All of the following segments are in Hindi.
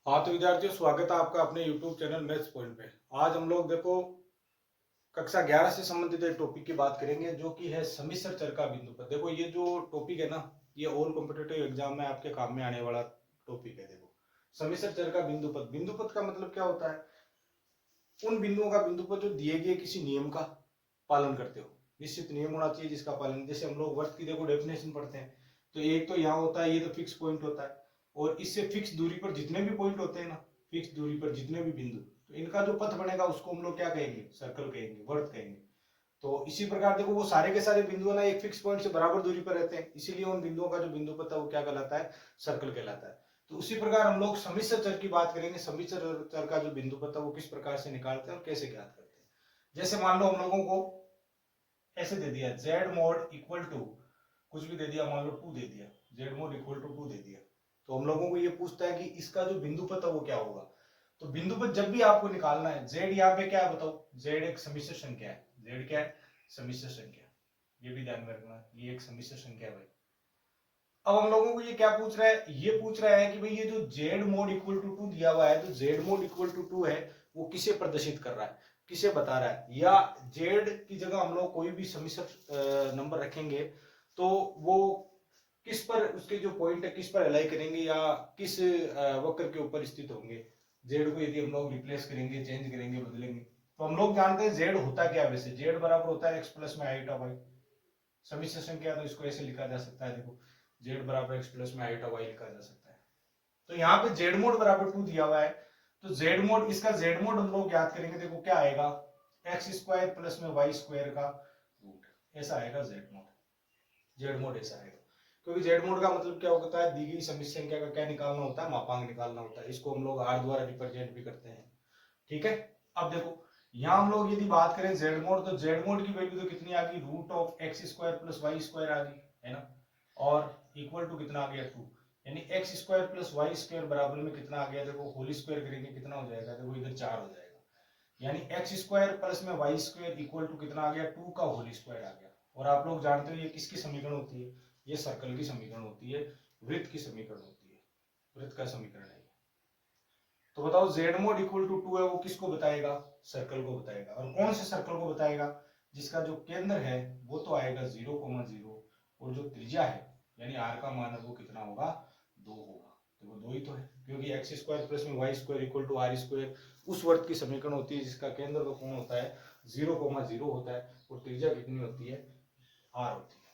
हाँ तो विद्यार्थियों, स्वागत है आपका अपने YouTube चैनल मैथ्स पॉइंट पे। आज हम लोग देखो कक्षा 11 से संबंधित एक टॉपिक की बात करेंगे जो कि है सम्मिश्र चर का बिंदुपथ। देखो ये जो टॉपिक है ना, ये ऑल कॉम्पिटिटिव एग्जाम में आपके काम में आने वाला टॉपिक है। देखो सम्मिश्र चर का बिंदुपथ, बिंदुपथ का मतलब क्या होता है? उन बिंदुओं का बिंदुपथ जो दिए गए किसी नियम का पालन करते हो। निश्चित नियम होना चाहिए जिसका पालन, जैसे हम लोग वर्त की देखो डेफिनेशन पढ़ते हैं तो एक तो यहाँ होता है, ये तो फिक्स पॉइंट होता है, और इससे फिक्स दूरी पर जितने भी पॉइंट होते हैं ना, फिक्स दूरी पर जितने भी बिंदु, तो इनका जो पथ बनेगा उसको हम लोग क्या कहेंगे? सर्कल कहेंगे, वर्त कहेंगे। तो इसी प्रकार देखो वो सारे के सारे बिंदु ना एक फिक्स पॉइंट से बराबर दूरी पर रहते हैं, इसीलिए उन बिंदुओं का जो बिंदुपथ है वो क्या कहलाता है? सर्कल कहलाता है। तो उसी प्रकार हम लोग सम्मिश्र चर की बात करेंगे। सम्मिश्र चर का जो बिंदुपथ है वो किस प्रकार से निकालते हैं और कैसे ज्ञात करते हैं। जैसे मान लो हम लोगों को ऐसे दे दिया z mod इक्वल टू कुछ भी दे दिया, मान लो 2 दे दिया, z mod इक्वल टू 2 दे दिया, तो हम लोगों को ये पूछता है कि इसका जो बिंदुपथ है वो क्या होगा। तो बिंदुपथ जब भी आपको निकालना है, z यहाँ पे क्या है बताओ? z एक सम्मिश्र संख्या है। z क्या है? सम्मिश्र संख्या। ये भी ध्यान में रखना, ये एक सम्मिश्र संख्या है भाई। अब हम लोगों को ये क्या पूछ रहा है? ये पूछ रहा है कि भाई ये जो z mod इक्वल टू 2 दिया हुआ है, तो z mod इक्वल टू 2 है, वो किसे प्रदर्शित कर रहा है, किसे बता रहा है? या z की जगह हम लोग कोई भी सम्मिश्र नंबर रखेंगे तो वो किस पर, उसके जो पॉइंट है किस पर अलाई करेंगे या किस वक्र के ऊपर स्थित होंगे। z को यदि हम लोग रिप्लेस करेंगे, चेंज करेंगे, बदलेंगे, तो हम लोग जानते हैं z होता क्या है वैसे? z बराबर होता है x प्लस में आईटा वाई। सम्मिश्र संख्या तो इसको ऐसे लिखा जा सकता है, देखो z बराबर x प्लस में आईटा वाई लिखा जा सकता है। तो यहाँ पे z मोड बराबर 2 दिया हुआ है, तो z मोड, इसका z मोड हम लोग याद करेंगे, देखो क्या आएगा? एक्स स्क्वायर प्लस में वाई स्क्वायर का रूट, ऐसा आएगा z मोड। z मोड ऐसा आएगा, क्योंकि z मोड का मतलब क्या होता है? दी गई सम्मिश्र संख्या का क्या निकालना होता है? मापांक निकालना होता है। इसको हम लोग r द्वारा रिप्रेजेंट भी करते हैं। ठीक है। अब देखो यहाँ हम लोग यदि बात करें z मोड, तो z मोड की वैल्यू तो कितनी आ गई? Root of X square plus Y square आ गई, है ना? और इक्वल टू कितना आ गया? 2। यानी x square plus Y square बराबर में कितना आ गया? देखो होल स्क्वायर करेंगे कितना हो जाएगा? देखो इधर 4 हो जाएगा, यानी एक्स स्क्वायर प्लस में वाई स्क्वायर इक्वल टू कितना आ गया? 2 का होल स्क्वायर आ गया। और आप लोग जानते हो ये किसकी समीकरण होती है? ये सर्कल की समीकरण होती है, वृत्त की समीकरण होती है, वृत्त का समीकरण है। तो बताओ z mod इक्वल टू 2 है, वो किसको बताएगा? सर्कल को बताएगा। और कौन से सर्कल को बताएगा? जिसका जो केंद्र है वो तो आएगा 0,0, और जो त्रिज्या है यानी r का मान है वो कितना होगा? 2 होगा। तो वो 2 ही तो है, क्योंकि एक्स स्क्वायर प्लस में y square equal to r square उस वर्ग की समीकरण होती है जिसका केंद्र तो कौन होता है? 0,0 होता है, और त्रिज्या कितनी होती है? r होती है।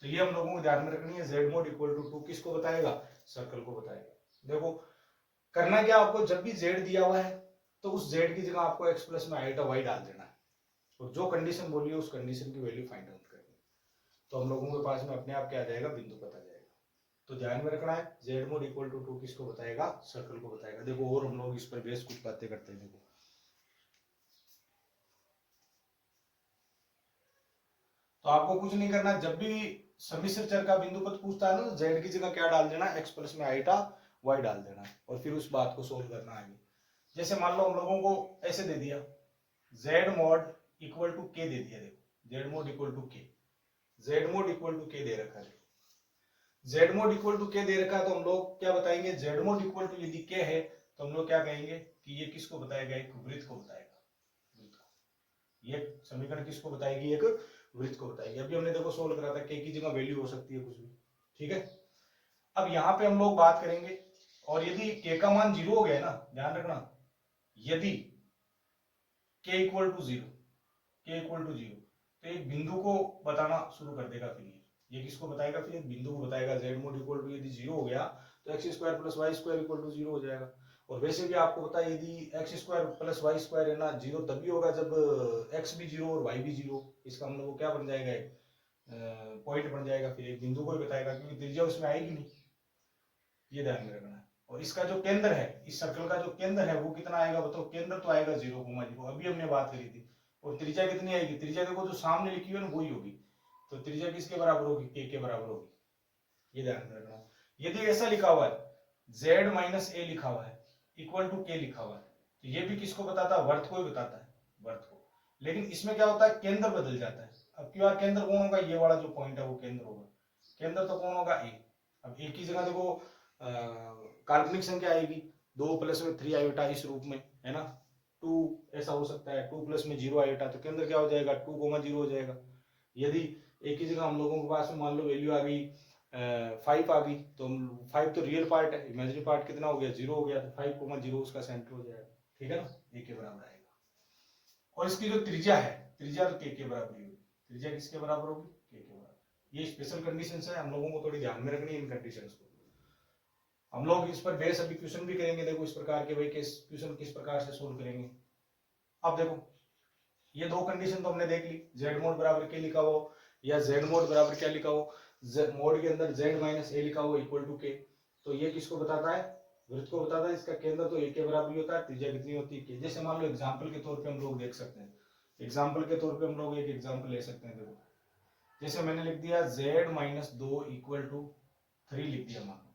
तो ये हम लोगों को ध्यान में रखनी है, z mod इक्वल टू 2 किसको बताएगा? सर्कल को बताएगा। देखो करना क्या आपको, जब भी z दिया हुआ है तो उस z की जगह आपको x प्लस में आईटा y डाल देना है, और जो कंडीशन बोली है उस कंडीशन की वैल्यू फाइंड आउट करनी है। तो हम लोगों के पास में अपने आप क्या आ जाएगा? बिंदु पता जाएगा। तो ध्यान में रखना है, z mod इक्वल टू 2 किसको बताएगा? सर्कल को बताएगा। देखो और हम लोग इस पर बेस कुछ बातें करते हैं। देखो तो आपको कुछ नहीं करना, जब भी सम्मिश्र चर का बिंदुपथ पूछता है ना, z की जगह क्या डाल देना? x प्लस में आईटा y डाल देना, और फिर उस बात को सोल्व करना आगे। जैसे मान लो हम लोगों को ऐसे दे दिया z mod equal to k दे दिया, देखो z mod equal to k, z mod equal to k दे रखा है, z mod equal to k दे रखा है, तो हम लोग क्या बताएंगे? z mod इक्वल टू यदि k है तो हम लोग क्या कहेंगे कि ये किसको बताएगा? एक वृत्त को बताएगा, वृत्त को। ये समीकरण किसको बताएगी? एक वृत्त को बताएगी। अभी हमने देखो सोल्व करा था, k की जगह वैल्यू हो सकती है कुछ भी। ठीक है। अब यहाँ पे हम लोग बात करेंगे, और यदि k का मान 0 हो गया ना, ध्यान रखना, यदि k equal to 0, k equal to 0, तो एक बिंदु को बताना शुरू कर देगा। फिर ये किसको बताएगा? फिर एक बिंदु को बताएगा। z मोड इक्वल टू यदि 0 हो गया तो x square plus Y square equal to 0 हो जाएगा। और वैसे भी आपको पता है यदि x square plus Y square है ना, 0 तभी होगा जब x भी 0 और y भी 0। इसका मतलब वो क्या बन जाएगा? पॉइंट बन जाएगा, फिर एक बिंदु को ही बताएगा, क्योंकि त्रिज्या उसमें आएगी नहीं। ये ध्यान में रखना है। और इसका जो केंद्र है, इस सर्कल का जो केंद्र है वो कितना आएगा बताओ? केंद्र तो आएगा 0,0, अभी हमने बात करी थी। और त्रिज्या कितनी आएगी? त्रिज्या देखो जो सामने लिखी हुई है ना वही होगी, तो त्रिज्या किसके बराबर होगी? k के बराबर होगी। ये ध्यान में रखना। यदि ऐसा लिखा हुआ है z माइनस a लिखा हुआ है इक्वल टू k लिखा हुआ है, तो ये भी किसको बताता है? वर्त को ही बताता है, वर्त को। लेकिन इसमें क्या होता है? केंद्र बदल जाता है। अब क्यों केंद्र कौन होगा? ये वाला जो पॉइंट है वो केंद्र होगा। केंद्र तो कौन होगा? a। अब a की जगह देखो काल्पनिक संख्या आएगी, 2 प्लस में 3 आयोटा इस रूप में, है ना। 2 ऐसा हो सकता है, 2 प्लस में 0 आयोटा, तो केंद्र क्या हो जाएगा 2,0 हो जाएगा। यदि एक ही जगह हम लोगों के पास में मान लो वैल्यू आ गई 5 आ गई, तो 5 तो रियल पार्ट है, इमेजिनरी पार्ट कितना हो गया 0 हो गया, तो 5,0 उसका सेंटर हो जाएगा, ठीक है ना, ए के बराबर आएगा। और इसकी जो त्रिज्या है, त्रिज्या तो के बराबर ही होगी, त्रिज्या किसके बराबर होगी के बराबर। ये स्पेशल कंडीशंस है, हम लोगों को थोड़ी ध्यान में रखनी है इन कंडीशंस को। हम लोग इस पर बेस अभी क्वेश्चन भी करेंगे, देखो इस प्रकार के भाई क्वेश्चन किस प्रकार से सोल्व करेंगे। अब देखो ये दो कंडीशन तो हमने देख ली, z मोड बराबर के लिखा हो या z मोड बराबर क्या लिखा हो, मोड के अंदर z माइनस ए लिखा हो इक्वल टू के, तो ये किसको बताता है, वृत्त को बताता है, इसका केंद्र तो ए के बराबर ही होता है, त्रिज्या कितनी होती है के। जैसे मान लो एग्जांपल के तौर पे हम लोग देख सकते हैं, एग्जांपल के तौर पे हम लोग एक एग्जांपल ले सकते हैं। देखो जैसे मैंने लिख दिया z माइनस 2 इक्वल टू 3 लिख दिया, मान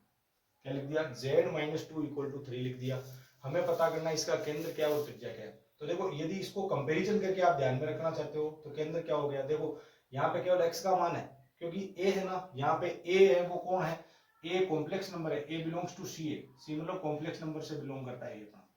क्या लिख दिया z माइनस 2 इक्वल टू 3 लिख दिया। हमें पता करना है इसका केंद्र क्या है और त्रिज्या क्या है। तो देखो यदि इसको कंपैरिजन करके आप ध्यान में रखना चाहते हो तो केंद्र क्या हो गया, देखो यहाँ पे केवल x का मान है क्योंकि a है ना, यहाँ पे a है, वो कौन है, a कॉम्प्लेक्स नंबर है, a बिलोंग्स टू सी, सी मतलब कॉम्प्लेक्स नंबर से बिलोंग करता है अपना।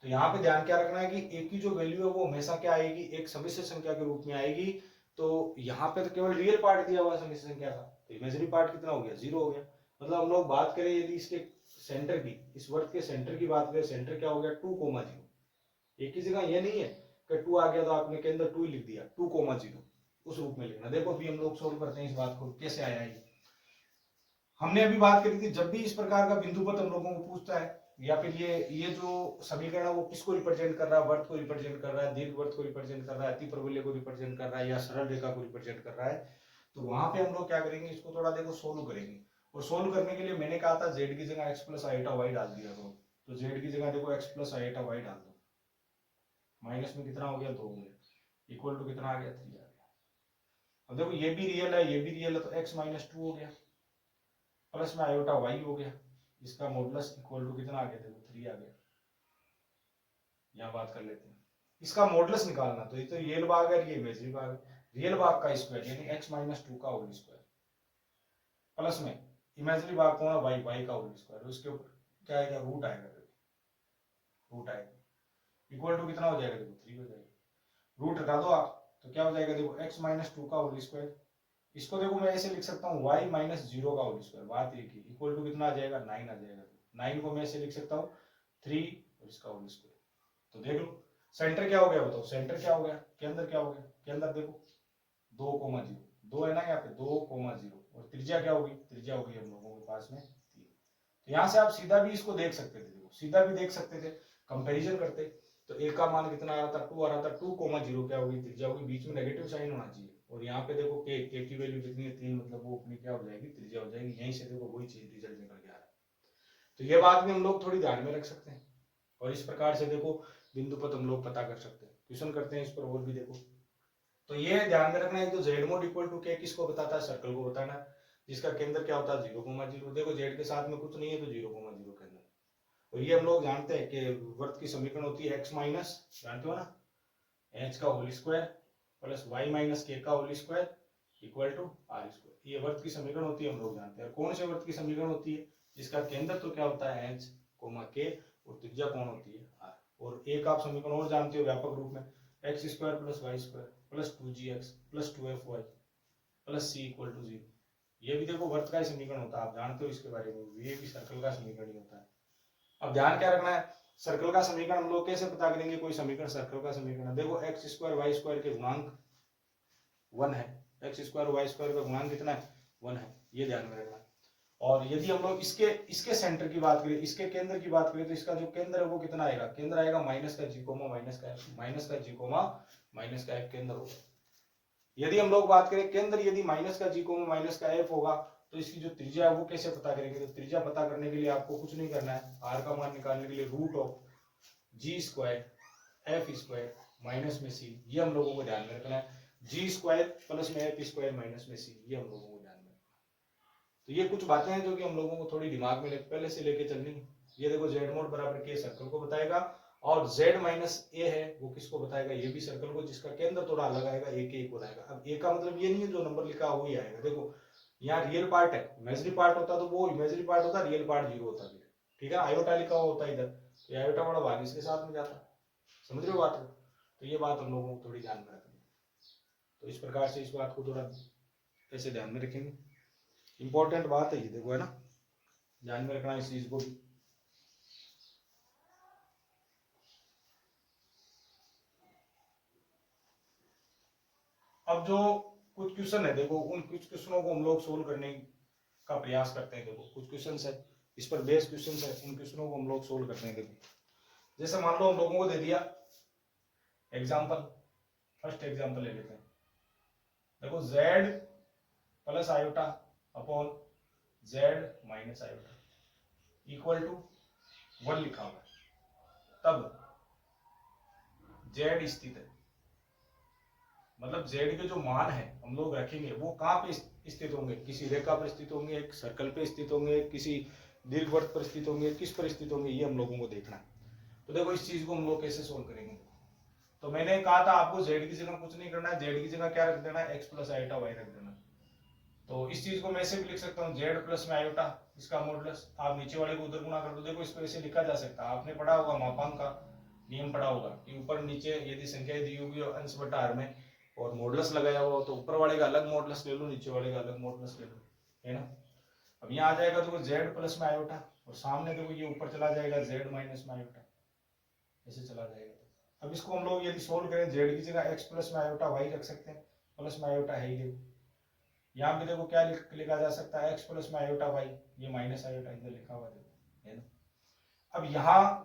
तो यहाँ पे ध्यान क्या रखना है कि a की जो वैल्यू है वो हमेशा क्या आएगी, एक समिश्र संख्या के रूप में आएगी। तो यहाँ पे तो केवल रियल पार्ट दिया हुआ है समिश्र संख्या का, तो इमेजिनरी पार्ट कितना हो गया 0 हो गया। मतलब हम लोग बात करें यदि इसके सेंटर की, इस वर्ग के सेंटर की बात करें, सेंटर क्या हो गया 2,0। एक ही जगह ये नहीं है कि 2 आ गया तो आपने के अंदर 2 ही लिख दिया, 2,0 उस रूप में लिखना। देखो अभी हम लोग सोल्व करते हैं इस बात को, कैसे आया ये। हमने अभी बात करी थी, जब भी इस प्रकार का बिंदु पथ हम लोगों को पूछता है, या फिर ये जो समीकरण है वो किसको रिप्रेजेंट कर रहा है, वर्त को रिप्रेजेंट कर रहा है, दीर्घवृत्त को रिप्रेजेंट कर रहा है, अति परवलय को रिप्रेजेंट कर रहा है, या सरल रेखा को रिप्रेजेंट कर रहा है, तो वहां पे हम लोग क्या करेंगे, इसको थोड़ा देखो सोल्व करेंगे। और सोल्व करने के लिए मैंने कहा था z की जगह x प्लस आईटा वाई डाल दिया करो, तो z की जगह देखो x प्लस आईटा वाई डाल दो, माइनस में कितना हो गया 2 हो गया, इक्वल टू कितना आ गया 3 आ गया। अब देखो ये भी रियल है, ये भी रियल है, तो x माइनस 2 हो गया, प्लस में आयोटा y हो गया, इसका मॉडुलस इक्वल टू कितना आ गया, देखो 3 आ गया। यहाँ बात कर लेते हैं, इसका मॉडुलस निकालना, तो ये तो रियल भाग है, ये इमेजिनरी भाग है। रियल भाग का स्क्वायर यानी x माइनस 2 का होल स्क्वायर, प्लस में इमेजिनरी भाग कौन है y का होल स्क्वायर, उसके ऊपर क्या आएगा रूट आएगा, रूट आएगा, इक्वल टू कितना हो जाएगा, देखो 3 हो जाएगा। रूट हटा दो आप तो क्या हो जाएगा, देखो x माइनस 2 का होल स्क्वायर, इसको देखो मैं ऐसे लिख सकता हूँ y माइनस 0 का होल स्क्वायर, बात एक ही, इक्वल टू कितना आ जाएगा 9 आ जाएगा। 9 को मैं ऐसे लिख सकता हूँ 3 और इसका होल स्क्वायर। तो देख लो सेंटर क्या हो गया, बताओ सेंटर क्या हो गया, केंद्र क्या हो गया, केंद्र देखो 2,0, 2 है ना यहाँ पे 2,0, और त्रिज्या क्या होगी, त्रिज्या होगी हम लोगों के पास में 3। तो यहाँ से आप सीधा भी इसको देख सकते थे, देखो सीधा भी देख सकते थे, कंपेरिजन करते तो ए का मान कितना आ रहा था 2 आ रहा था, 2,0 क्या होगी त्रिज्या होगी, बीच में नेगेटिव साइन होना चाहिए, और यहाँ पे देखो के की वैल्यू कितनी है 3, मतलब वो अपनी क्या हो जाएगी त्रिज्या हो जाएगी। यहीं से देखो वही चीज रिजल्ट निकल के आ रहा है। तो ये बात भी हम लोग थोड़ी ध्यान में रख सकते हैं, और इस प्रकार से देखो बिंदु पथ हम लोग पता कर सकते हैं। क्वेश्चन करते हैं इस पर और भी देखो, तो ये ध्यान में रखना है, तो z मोड इक्वल टू के किसको बताता है, सर्कल को बताना है, जिसका केंद्र क्या होता है 0,0। देखो z के साथ में कुछ नहीं है तो 0,0 केंद्र। और ये हम लोग जानते हैं कि वर्त की समीकरण होती है x माइनस, जानते हो ना, h का whole square plus y minus k का whole square equal to r square. ये वर्त की समीकरण होती है, हम लोग जानते हैं। कौन से वर्त की समीकरण होती है, जिसका केंद्र तो क्या होता है h, k, और त्रिज्या कौन होती है r। और एक आप समीकरण और जानते हो व्यापक रूप में, x square plus Y square plus 2gx plus 2fy plus c equal to 0। ये भी देखो वर्त का ही समीकरण होता है, आप जानते हो इसके बारे में, ये भी सर्कल का समीकरण ही होता है। अब ध्यान क्या रखना है, सर्कल का समीकरण हम लोग कैसे पता करेंगे, कोई समीकरण सर्कल का समीकरण, देखो एक्स स्क्वायर वाई स्क्वायर के गुणांक 1 है, एक्स स्क्वायर वाई स्क्वायर का गुणांक कितना है 1 है, ये ध्यान में रखना है। और यदि हम लोग इसके सेंटर की बात करें, इसके केंद्र की बात करें, तो इसका जो केंद्र है वो कितना आएगा, केंद्र आएगा माइनस का g कोमा माइनस का f, माइनस का g कोमा माइनस का f केंद्र होगा। यदि हम लोग बात करें केंद्र यदि माइनस का g कोमा माइनस का f होगा, तो इसकी जो त्रिज्या है वो कैसे पता करेंगे, तो त्रिज्या पता करने के लिए आपको कुछ नहीं करना है, r का मान निकालने के लिए root of g square f square minus में c, ये हम लोगों को ध्यान में रखना है, g स्क्वायर प्लस में f स्क्वायर माइनस में c, ये हम लोगों को ध्यान में रखना। तो ये कुछ बातें हैं जो कि हम लोगों को थोड़ी दिमाग में पहले से लेके चलनी है। ये देखो z मोड बराबर के सर्कल को बताएगा, और z माइनस ए है वो किसको बताएगा, ये भी सर्कल को, जिसका केंद्र थोड़ा अलग आएगा, ए के इक्वल आएगा। अब ए का मतलब ये नहीं है जो नंबर लिखा है वही आएगा, देखो यहाँ रियल पार्ट है, इमेजिनरी पार्ट होता तो वो इमेजिनरी पार्ट होता, रियल पार्ट 0 होता, फिर ठीक है, आयोटा लिखा हुआ होता है इधर, तो आयोटा वाला भाग इसके साथ में जाता, समझ रहे हो बात? तो ये बात हम लोगों को थोड़ी ध्यान में रखनी है। तो इस प्रकार से इस बात को थोड़ा ऐसे ध्यान में रखेंगे, इंपॉर्टेंट बात है ये, देखो है ना, ध्यान में रखना इस चीज को भी। अब जो कुछ क्वेश्चन है देखो, उन कुछ क्वेश्चनों को हम लोग सोल्व करने का प्रयास करते हैं। देखो कुछ क्वेश्चन है, इस पर बेस्ड क्वेश्चन है, उन क्वेश्चनों को हम लोग सोल्व करते हैं। देखो जैसे मान लो हम लोगों को दे दिया एग्जाम्पल, फर्स्ट एग्जाम्पल ले लेते हैं। देखो z plus iota upon z minus iota equal to 1 लिखा हुआ है, तब z स्थित है, मतलब z के जो मान है हम लोग रखेंगे वो कहाँ पे स्थित होंगे, किसी रेखा पर स्थित होंगे, एक सर्कल पे स्थित होंगे, किसी दीर्घवृत्त पर स्थित होंगे, किस पर स्थित होंगे, ये हम लोगों को देखना है। तो देखो इस चीज को हम लोग कैसे सोल्व करेंगे। तो मैंने कहा था आपको z की जगह कुछ नहीं करना है, z की जगह क्या रख देना है, x प्लस आयोटा y रख देना। तो इस चीज को मैं ऐसे भी लिख सकता हूँ, z प्लस में आयोटा इसका मॉडुलस, आप नीचे वाले को उधर गुणा कर दो। देखो इसको ऐसे लिखा जा सकता है, आपने पढ़ा होगा मापांक का नियम पढ़ा होगा कि ऊपर नीचे यदि संख्या दी होगी और अंश बटा हर में और मॉडुलस लगाया हुआ तो ऊपर वाले का अलग मॉडुलस ले लो, नीचे वाले का अलग मॉडुलस ले लो, है ना। अब यहाँ आ जाएगा देखो z प्लस में आयोटा और सामने देखो ये ऊपर चला जाएगा z माइनस में आयोटा, ऐसे चला जाएगा। अब इसको हम लोग यदि सोल्व करें, z की जगह x प्लस में आयोटा y रख सकते हैं, प्लस में आयोटा है ही। देखो यहाँ पे देखो क्या लिखा जा सकता है, x प्लस में आयोटा y, ये माइनस आयोटा इधर लिखा हुआ देखो, है ना। अब यहाँ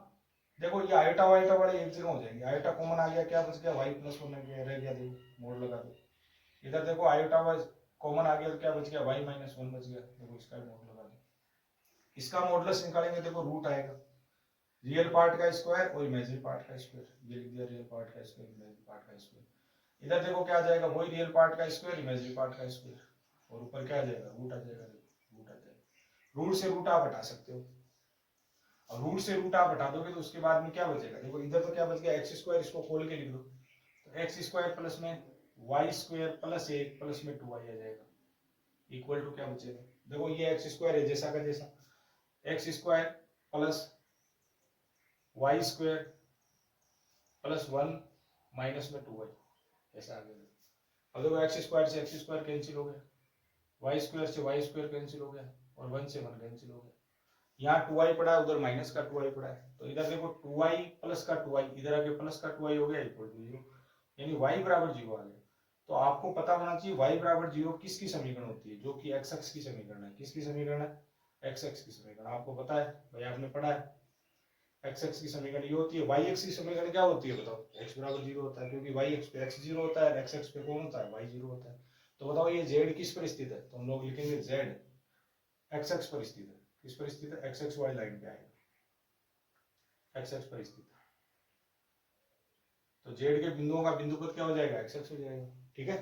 देखो ये आयोटा वायोटा वाले एक जगह हो जाएंगे, आयोटा कॉमन आ गया, क्या बच गया, y प्लस 1 रह गया, देखो मोड लगा दो। इधर देखो आयोटा वाई कॉमन आ गया तो क्या बच गया, y माइनस 1 बच गया, देखो इसका मोड लगा दो। इसका मॉडुलस निकालेंगे, देखो रूट आएगा, रियल पार्ट का स्क्वायर और इमेजिनरी पार्ट का स्क्वायर, ये लिख दिया रियल पार्ट का स्क्वायर इमेजिनरी पार्ट का स्क्वायर। इधर देखो क्या आ जाएगा, वही रियल पार्ट का स्क्वायर इमेजिनरी पार्ट का स्क्वायर, और ऊपर क्या आ जाएगा, रूट आ जाएगा, रूट आ जाएगा। रूट से रूट आप हटा सकते हो, और रूट से रूट आप हटा दोगे तो उसके बाद में क्या बचेगा, देखो इधर तो क्या बच गया एक्स स्क्वायर, इसको खोल के लिख दो, तो एक्स स्क्वायर प्लस में वाई स्क्वायर प्लस 1 प्लस में 2y आ जाएगा, इक्वल टू क्या बचेगा, देखो ये एक्स स्क्वायर है जैसा का जैसा, x square plus Y square plus 1 minus में 2y, ऐसा आ गया। अब देखो एक्स स्क्वायर से एक्स स्क्वायर कैंसिल हो गया, वाई स्क्वायर से वाई स्क्वायर कैंसिल हो गया, और 1 से 1 कैंसिल हो गया। यहाँ 2y पड़ा है, उधर माइनस का 2y पड़ा है, तो इधर देखो 2y प्लस का 2y, इधर आके प्लस का 2y हो गया, इक्वल टू 0, यानी y बराबर 0 आ गया। तो आपको पता होना चाहिए y बराबर 0 किसकी समीकरण होती है, जो कि x अक्ष की समीकरण है। किसकी समीकरण है, x अक्ष की समीकरण। आपको पता है भाई, आपने पढ़ा है, x अक्ष की समीकरण ये होती है। y अक्ष की समीकरण क्या होती है बताओ, x बराबर 0 होता है, क्योंकि y अक्ष पे x 0 होता है, x अक्ष पे कौन होता है, y 0 होता है। तो बताओ ये z किस पर स्थित है, तो हम लोग लिखेंगे z x अक्ष पर स्थित है। किस पर स्थित है, x अक्ष वाली लाइन पे आएगा, x अक्ष पर स्थित है। तो z के बिंदुओं का बिंदुपद क्या हो जाएगा, x अक्ष हो जाएगा, ठीक है।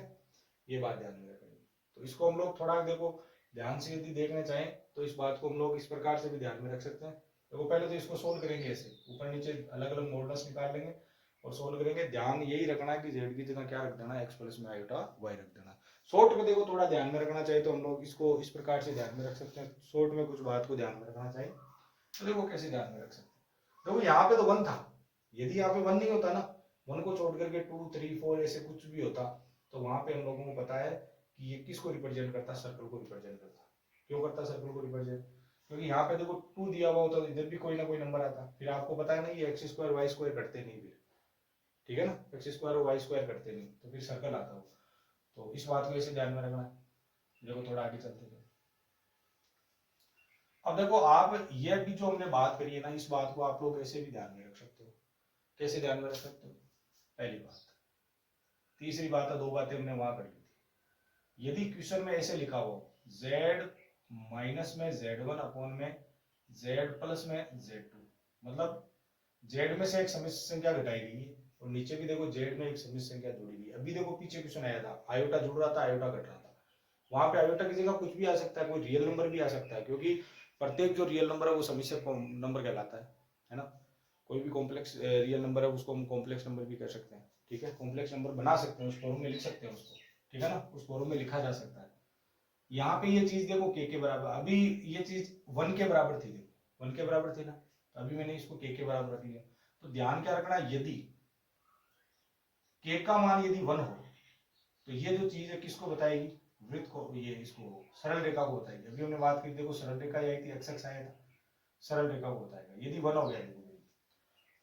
ये बात ध्यान में रखेंगे। तो इसको हम लोग थोड़ा देखो ध्यान से यदि देखना चाहें तो इस बात को हम लोग इस प्रकार से भी ध्यान में रख सकते हैं। देखो पहले तो इसको सोल्व करेंगे, ऐसे ऊपर नीचे अलग अलग मॉडुलस निकाल लेंगे और सोल्व करेंगे। ध्यान यही रखना है कि z की जगह क्या रख देना, x प्लस में आयोटा y रख देना। शॉर्ट में देखो थोड़ा ध्यान में रखना चाहिए तो हम लोग इसको इस प्रकार से ध्यान में रख सकते हैं। शॉर्ट में कुछ बात को ध्यान में रखना चाहिए तो देखो कैसे ध्यान में रख सकते हैं। देखो यहाँ पे तो 1 था, यदि यहाँ पे 1 नहीं होता ना, 1 को छोड़ करके 2 3 4 ऐसे कुछ भी होता, तो वहां पे हम लोगों को पता है कि ये किसको रिप्रेजेंट करता, सर्कल को रिप्रेजेंट करता। क्यों करता सर्कल को रिप्रेजेंट, क्योंकि यहाँ पे देखो 2 दिया हुआ होता तो इधर भी कोई ना कोई नंबर आता। फिर आपको पता है ना ये एक्स स्क्वायर वाई स्क्वायर करते नहीं, फिर ठीक है ना, एक्स स्क्वायर और वाई स्क्वायर करते नहीं, तो फिर सर्कल आता हो। तो इस बात को ऐसे ध्यान में रखना। देखो थोड़ा आगे चलते हैं। अब देखो आप ये भी जो हमने बात करी है ना, इस बात को आप लोग ऐसे भी ध्यान में रख सकते हो। कैसे ध्यान में रख सकते हो, पहली बात, तीसरी बात है, 2 बातें हमने वहां कर ली थी। यदि क्वेश्चन में ऐसे लिखा हो z माइनस में z1 अपॉन में z प्लस में z2, मतलब z में से एक समिश्र संख्या घटाई गई है और नीचे भी देखो z में एक समिश्र संख्या जोड़ी गई। अभी देखो पीछे क्वेश्चन आया था, आयोटा जुड़ रहा था, आयोटा घट रहा था। वहां पे आयोटा की जगह कुछ भी आ सकता है, कोई रियल नंबर भी आ सकता है, क्योंकि प्रत्येक जो रियल नंबर है वो समिश्र नंबर कहलाता है ना। कोई भी कॉम्प्लेक्स रियल नंबर है उसको हम कॉम्प्लेक्स नंबर भी कर सकते हैं, ठीक है, कॉम्प्लेक्स नंबर बना सकते हैं, उस फॉर्म में लिख सकते हैं उसको, ठीक है ना, उस फॉर्म में लिखा जा सकता है। यहाँ पे ये चीज देखो के बराबर, अभी ये चीज 1 के बराबर थी, 1 के बराबर थी ना, तो अभी मैंने इसको k के बराबर रख लिया। तो ध्यान क्या रखना, यदि k का मान यदि 1 हो तो ये जो चीज है किसको बताएगी, वृत्त को, ये इसको सरल रेखा को बताएगी। अभी हमने बात की, देखो सरल रेखा आई थी, x आया था, सरल रेखा को बताएगा यदि 1 हो गया। देखो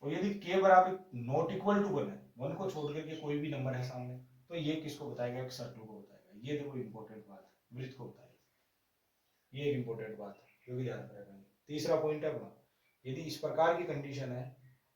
और यदि k बराबर नॉट इक्वल टू 1 है, 1 को छोड़ करके कोई भी नंबर है सामने, तो ये किसको बताएगा, एक सर्कल को बताएगा। ये देखो इंपॉर्टेंट बात है, वृत्त को बताएगा। ये एक इंपॉर्टेंट बात है जो कि ध्यान रखना। तीसरा पॉइंट है अपना, यदि इस प्रकार की कंडीशन है,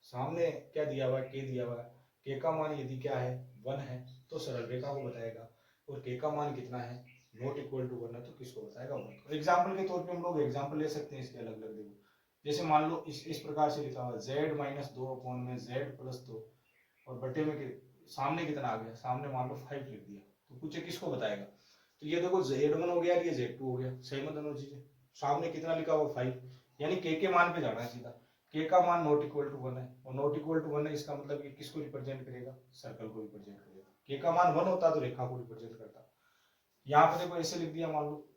सामने क्या दिया हुआ है, k दिया हुआ है, k का मान यदि क्या है 1 है तो सरल रेखा को बताएगा, और k का मान कितना है, नॉट इक्वल टू 1 है तो किसको बताएगा, 1 को। एग्जाम्पल के तौर पे हम लोग एग्जाम्पल ले सकते हैं इसके अलग अलग। देखो जैसे मान लो इस प्रकार से लिखा हुआ z माइनस 2 अपॉन में z प्लस 2 और बटे में सामने कितना आ गया, सामने मान लो 5 लिख दिया, तो पूछे किसको बताएगा। तो ये देखो z1 हो गया और ये z2 हो गया, सेम है दोनों चीजें। सामने कितना लिखा हुआ 5, यानी k के मान पे जाना है सीधा। k का मान नॉट इक्वल टू 1 है, और नॉट इक्वल टू 1 है, इसका मतलब ये किसको रिप्रेजेंट करेगा, सर्कल को रिप्रेजेंट करेगा। k का मान 1 होता तो रेखा को रिप्रेजेंट करता। यहाँ पे देखो ऐसे लिख दिया, मान लो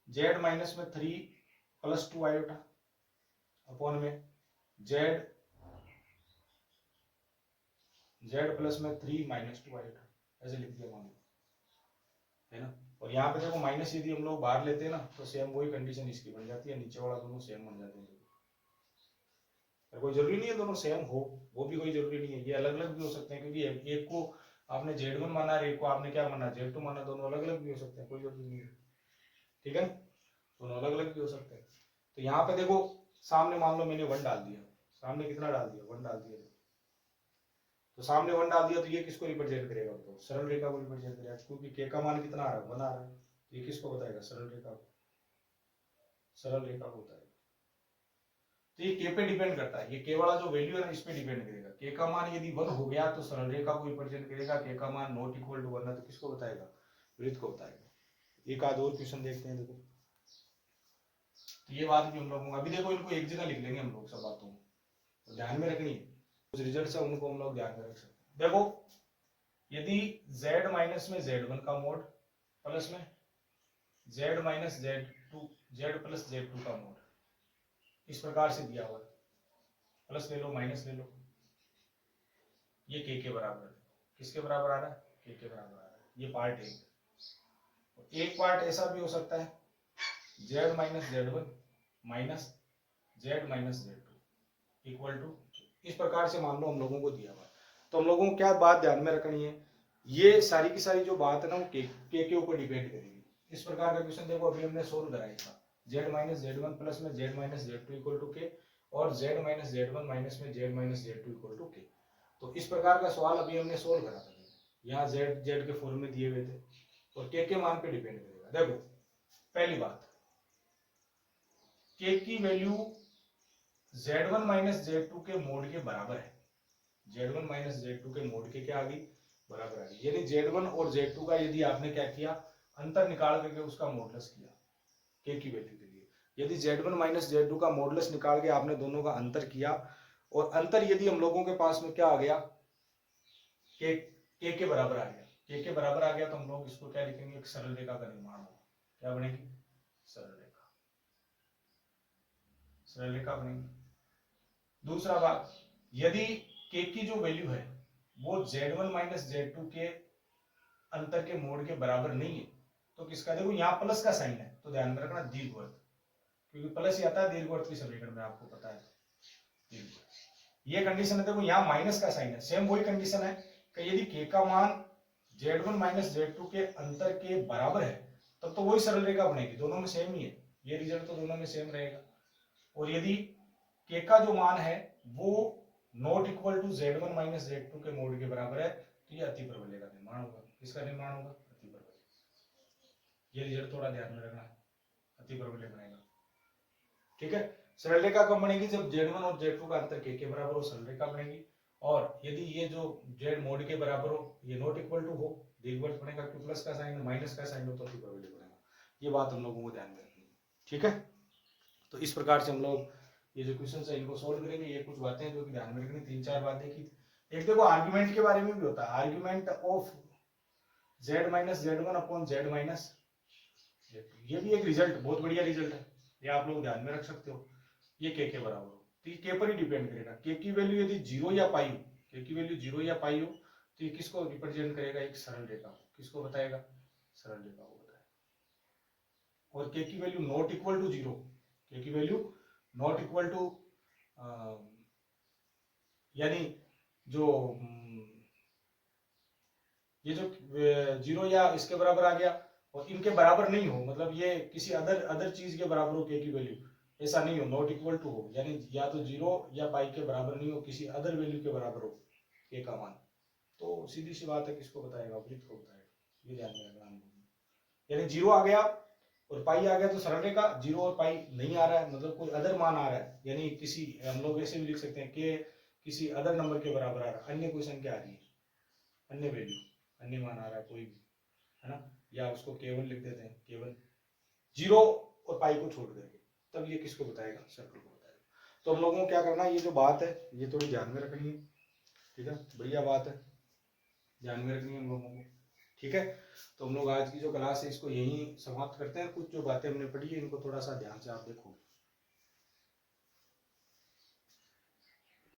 z माइनस में 3 प्लस 2 आयोटा अपॉन में z प्लस में 3 माइनस 2 आयोटा, ऐसे लिख दिया मान लो, है ना। और यहाँ पे देखो माइनस यदि हम लोग बाहर लेते हैं ना, तो सेम वही कंडीशन इसकी बन जाती है, नीचे वाला दोनों सेम बन जाते हैं। कोई जरूरी नहीं है दोनों सेम हो, वो भी कोई जरूरी नहीं है, ये अलग अलग भी हो सकते हैं, क्योंकि एक को आपने z1 माना है, एक को आपने क्या माना, z2 माना, दोनों अलग अलग भी हो सकते हैं, कोई जरूरी नहीं है। ठीक है, दोनों अलग अलग भी हो सकते हैं। तो यहाँ पे देखो सामने मान लो मैंने 1 डाल दिया, सामने कितना डाल दिया, 1 डाल दिया। तो सामने 1 डाल दिया तो ये किसको रिप्रेजेंट करेगा, तो सरल रेखा को रिप्रेजेंट करेगा, क्योंकि k का मान कितना आ रहा है, 1 आ रहा है, तो ये किसको बताएगा, सरल रेखा को, सरल रेखा को बताएगा। तो ये k पे डिपेंड करता है, ये k वाला जो वैल्यू है ना इस पे डिपेंड करेगा। k का मान यदि 1 हो गया तो सरल रेखा को रिप्रेजेंट करेगा, k का मान नॉट इक्वल टू 1 है तो किसको बताएगा, वृत्त को बताएगा। एक आध और क्वेश्चन देखते हैं। देखो तो ये बात भी हम लोग अभी देखो इनको एक जगह लिख लेंगे हम लोग, सब बातों तो ध्यान में रखनी है, कुछ रिजल्ट है उनको हम लोग ध्यान में रख सकते हैं। देखो यदि z माइनस में z1 का मोड प्लस में z minus z2 z plus z2 का मोड इस प्रकार से दिया हुआ है, प्लस ले लो माइनस ले लो, ये k के बराबर है, किसके बराबर आ रहा है, k के बराबर आ रहा है। ये पार्ट एक पार्ट ऐसा भी हो सकता है z minus z1 minus z minus z2 equal to, इस प्रकार से मान लो हम लोगों को दिया हुआ। तो हम लोगों को क्या बात ध्यान में रखनी है, ये सारी की सारी जो बात है ना वो k के ऊपर डिपेंड करेगी। इस प्रकार का क्वेश्चन देखो अभी हमने सोल्व कराया था, z माइनस z1 प्लस में z minus z2 equal to k और z माइनस z1 माइनस में z minus z2 equal to k। तो इस प्रकार का सवाल अभी हमने सोल्व करा था, यहाँ z के फॉर्म में दिए हुए थे और k के मान पे डिपेंड करेगा। देखो पहली बात, k की वैल्यू z1 माइनस z2 के मोड के बराबर है, z1 माइनस z2 के मोड के क्या आ गई, बराबर आ गई। यानी z1 और z2 का यदि आपने क्या किया, अंतर निकाल करके उसका मॉडुलस किया k की वैल्यू के लिए। यदि z1 माइनस z2 का मॉडुलस निकाल के आपने दोनों का अंतर किया, और अंतर यदि हम लोगों के पास में क्या आ गया, k के बराबर आ गया, k के बराबर आ गया, तो हम लोग इसको क्या लिखेंगे, एक सरल रेखा का निर्माण होगा। क्या बनेगी, सरल रेखा, सरल रेखा बनेगी। दूसरा बात, यदि k की जो वैल्यू है वो z1 माइनस z2 के अंतर के मोड के बराबर नहीं है, तो किसका, देखो यहाँ प्लस का साइन है तो ध्यान में रखना दीर्घवृत्त, क्योंकि प्लस ही आता है दीर्घवृत्त की समीकरण में, आपको पता है ये कंडीशन है। देखो यहाँ माइनस का साइन है, सेम वही कंडीशन है कि यदि k का मान z1 माइनस z2 के अंतर के बराबर है तब तो वही सरल रेखा बनेगी, दोनों में सेम ही है, ये रिजल्ट तो दोनों में सेम रहेगा। और यदि k का जो मान है वो not equal to z1 minus z2 के मोड के बराबर है, तो ये अतिपरवलय का निर्माण होगा। किसका निर्माण होगा, अतिपरवलय। ये रिजल्ट थोड़ा ध्यान में रखना है, अतिपरवलय बनेगा। ठीक है, सरल रेखा कब बनेगी, जब z1 और z2 का अंतर k के बराबर हो, सरल रेखा बनेगी। और यदि ये जो z मोड के बराबर हो, ये नॉट इक्वल टू हो, दीर्घवृत्त बनेगा, क्योंकि प्लस का साइन माइनस का साइन हो तो अतिपरवलय बनेगा। ये बात हम लोगों को ध्यान में रखनी है। ठीक है, तो इस प्रकार से हम लोग ये जो क्वेश्चन है इनको सोल्व करेंगे। ये कुछ बातें जो कि ध्यान में रखनी, 3-4 बातें की। एक देखो आर्गुमेंट के बारे में भी होता है, argument of z minus z1 upon z minus z2, ये भी एक रिजल्ट, बहुत बढ़िया रिजल्ट है, ये आप लोग ध्यान में रख सकते हो। ये के बराबर हो तो ये के पर ही डिपेंड करेगा। के की वैल्यू यदि जीरो या पाई हो, के की वैल्यू जीरो या पाई हो तो ये किसको रिप्रेजेंट करेगा, एक सरल रेखा को। किसको बताएगा, सरल रेखा को बताएगा। और के की value not equal to zero, k की वैल्यू नॉट इक्वल टू यानी जो ये जो जीरो या इसके बराबर आ गया और इनके बराबर नहीं हो, मतलब ये किसी अदर चीज के बराबर हो के की वैल्यू, ऐसा नहीं हो, नॉट इक्वल टू हो, यानी या तो जीरो या पाई के बराबर नहीं हो, किसी अदर वैल्यू के बराबर हो के का मान, तो सीधी सी बात है किसको बताएगा, वृत्त को बताएगा। ये ध्यान में रखना। यानी जीरो आ गया और पाई आ गया तो सरल रेखा, जीरो और पाई नहीं आ रहा है मतलब कोई अदर मान आ रहा है, यानी किसी, हम लोग ऐसे भी लिख सकते हैं कि किसी अदर नंबर के बराबर आ रहा है, अन्य कोई संख्या आ रही है, अन्य वैल्यू, अन्य मान आ रहा है कोई भी, है ना, या उसको केवल लिख देते हैं, केवल जीरो और पाई को छोड़ करके, तब ये किसको बताएगा, सर्कल को बताएगा। तो हम लोगों को क्या करना है, ये जो बात है ये थोड़ी ध्यान में रखनी है, ठीक है, बढ़िया बात है, ध्यान में रखनी है हम लोगों को, ठीक है। तो हम लोग आज की जो क्लास है इसको यहीं समाप्त करते हैं। कुछ जो बातें हमने पढ़ी है इनको थोड़ा सा ध्यान से आप देखो।